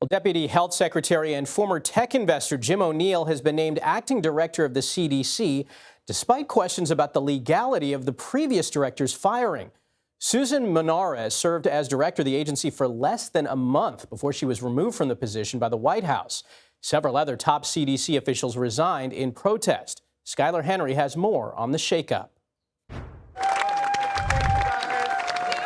Well, Deputy Health Secretary and former tech investor Jim O'Neill has been named acting director of the CDC, despite questions about the legality of the previous director's firing. Susan Monarez served as director of the agency for less than a month before she was removed from the position by the White House. Several other top CDC officials resigned in protest. Skyler Henry has more on the shakeup.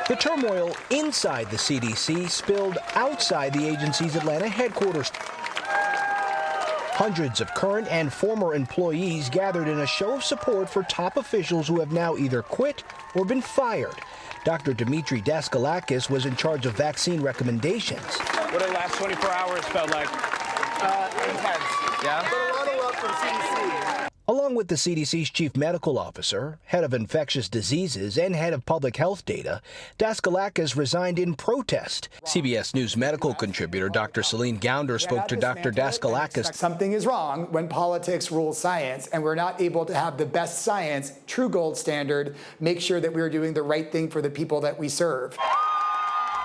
The turmoil inside the CDC spilled outside the agency's Atlanta headquarters. Hundreds of current and former employees gathered in a show of support for top officials who have now either quit or been fired. Dr. Dimitri Daskalakis was in charge of vaccine recommendations. What the last 24 hours felt like? Intense. Yeah? But a lot of love for the CDC. Along with the CDC's chief medical officer, head of infectious diseases, and head of public health data, Daskalakis resigned in protest. CBS News medical contributor Dr. Celine Gounder spoke to Dr. Daskalakis. Something is wrong when politics rules science, and we're not able to have the best science, true gold standard, make sure that we're doing the right thing for the people that we serve.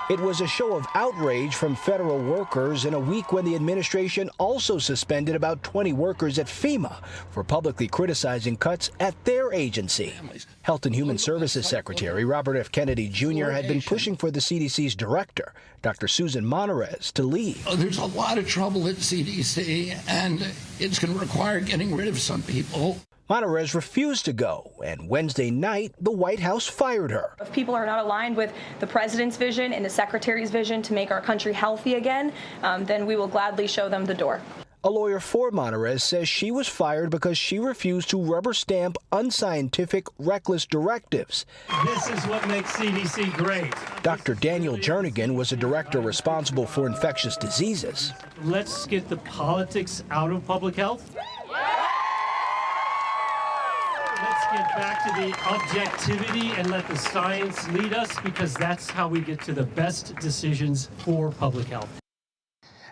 It was a show of outrage from federal workers in a week when the administration also suspended about 20 workers at FEMA for publicly criticizing cuts at their agency. Health and Human Services Secretary Robert F. Kennedy Jr. had been pushing for the CDC's director, Dr. Susan Monarez, to leave. There's a lot of trouble at CDC, and it's going to require getting rid of some people. Monarez refused to go, and Wednesday night, the White House fired her. If people are not aligned with the president's vision and the secretary's vision to make our country healthy again, then we will gladly show them the door. A lawyer for Monarez says she was fired because she refused to rubber stamp unscientific, reckless directives. This is what makes CDC great. Dr. Daniel Jernigan was a director responsible for infectious diseases. Let's get the politics out of public health. Let's get back to the objectivity and let the science lead us, because that's how we get to the best decisions for public health.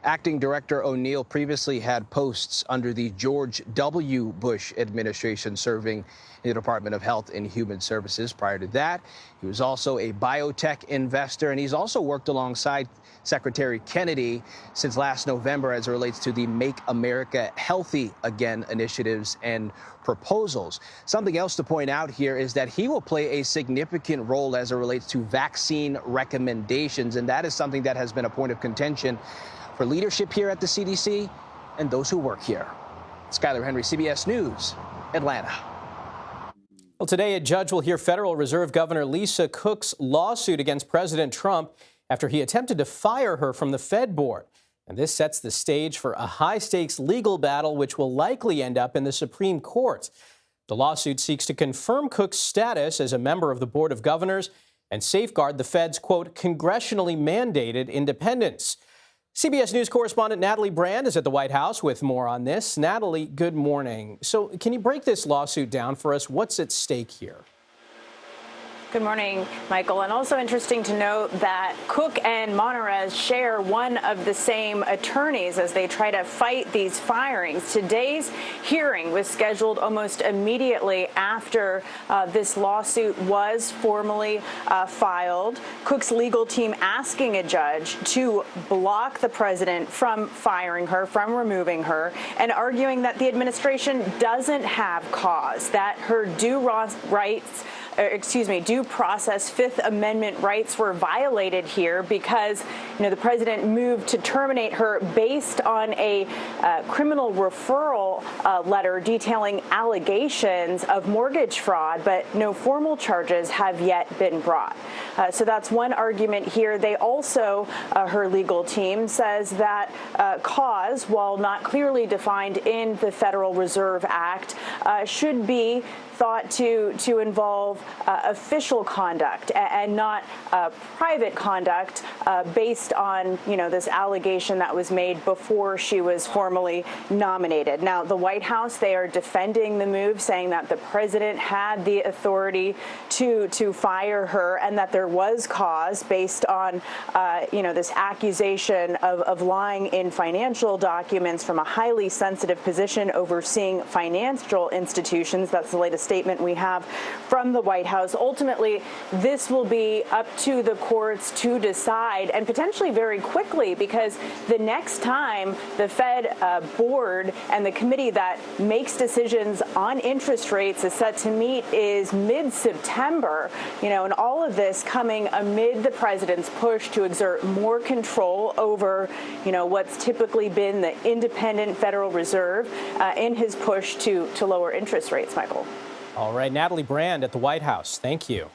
Acting Director O'Neill previously had posts under the George W. Bush administration serving in the Department of Health and Human Services. Prior to that, he was also a biotech investor, and he's also worked alongside Secretary Kennedy since last November as it relates to the Make America Healthy Again initiatives and proposals. Something else to point out here is that he will play a significant role as it relates to vaccine recommendations, and that is something that has been a point of contention for leadership here at the CDC and those who work here. Skyler Henry, CBS News, Atlanta. Well, today a judge will hear Federal Reserve Governor Lisa Cook's lawsuit against President Trump after he attempted to fire her from the Fed board. And this sets the stage for a high-stakes legal battle which will likely end up in the Supreme Court. The lawsuit seeks to confirm Cook's status as a member of the Board of Governors and safeguard the Fed's, quote, congressionally mandated independence. CBS News correspondent Natalie Brand is at the White House with more on this. Natalie, good morning. So can you break this lawsuit down for us? What's at stake here? Good morning, Michael. And also interesting to note that Cook and Monarez share one of the same attorneys as they try to fight these firings. Today's hearing was scheduled almost immediately after this lawsuit was formally filed. Cook's legal team asking a judge to block the president from firing her, from removing her, and arguing that the administration doesn't have cause, that her due process Fifth Amendment rights were violated here because, the president moved to terminate her based on a criminal referral letter detailing allegations of mortgage fraud, but no formal charges have yet been brought. So that's one argument here. They also, her legal team says that cause, while not clearly defined in the Federal Reserve Act, should be thought to involve official conduct and not private conduct based on, this allegation that was made before she was formally nominated. Now, the White House, they are defending the move, saying that the president had the authority to fire her and that there was cause based on, this accusation of lying in financial documents from a highly sensitive position overseeing financial institutions. That's the latest statement we have from the White White House. Ultimately, this will be up to the courts to decide, and potentially very quickly, because the next time the Fed board and the committee that makes decisions on interest rates is set to meet is mid-September, and all of this coming amid the president's push to exert more control over, what's typically been the independent Federal Reserve in his push to lower interest rates, Michael. All right, Natalie Brand at the White House. Thank you.